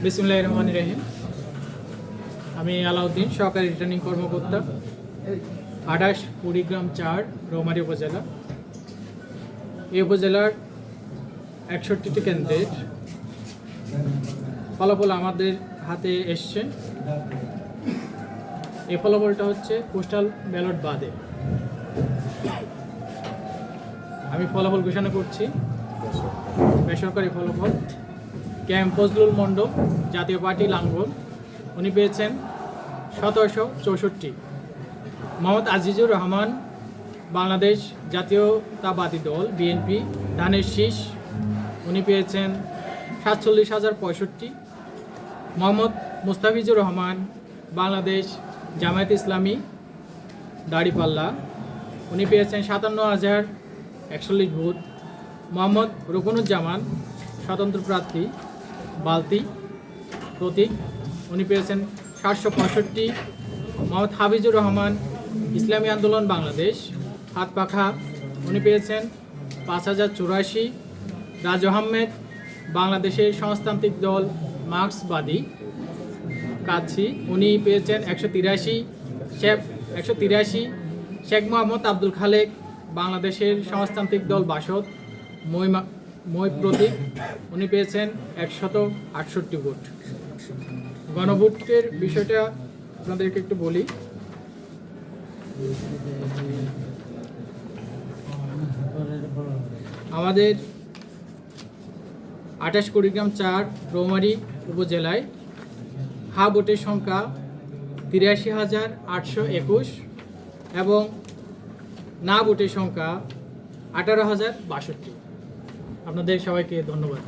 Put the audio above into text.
বিসমিল্লাহির রহমানির রহিম। আমি আলাউদ্দিন, সহকারী রিটার্নিং কর্মকর্তা, 28 কুড়িগ্রাম 4 রৌমারী উপজেলা। এই উপজেলার 61টি কেন্দ্রের ফলাফল আমাদের হাতে এসছে। এই ফলাফলটা হচ্ছে পোস্টাল ব্যালট বাদে। আমি ফলাফল ঘোষণা করছি। বেসরকারি ফলাফল: ক্যাম্প ফজলুল মণ্ডল, জাতীয় পার্টি লাঙ্গল, উনি পেয়েছেন 1764। মোহাম্মদ আজিজুর রহমান, বাংলাদেশ জাতীয়তাবাদী দল বিএনপি, ধানের শীষ, উনি পেয়েছেন 47,065। মোহাম্মদ মুস্তাফিজুর রহমান, বাংলাদেশ জামায়াত ইসলামী দাড়িপাল্লা, উনি পেয়েছেন 57,041 ভোট। মোহাম্মদ রুকনুজ্জামান, স্বতন্ত্র প্রার্থী বালতি প্রতীক, উনি পেয়েছেন 765। মোহাম্মদ হাফিজুর রহমান, ইসলামী আন্দোলন বাংলাদেশ হাত পাখা, উনি পেয়েছেন 5,084। রাজু আহমেদ, বাংলাদেশের সমাজতান্ত্রিক দল মার্ক্সবাদী কাছি, উনি পেয়েছেন 183। শেখ মোহাম্মদ আব্দুল খালেক, বাংলাদেশের সমাজতান্ত্রিক দল বাসদ মই প্রতীক, উনি পেয়েছেন 168 ভোট। গণভোটের বিষয়টা আপনাদেরকে একটু বলি। আমাদের 28 কুড়িগ্রাম 4 রৌমারী উপজেলায় হা ভোটের সংখ্যা 83,821 এবং না ভোটের সংখ্যা 18,062। আপনাদের সবাইকে ধন্যবাদ।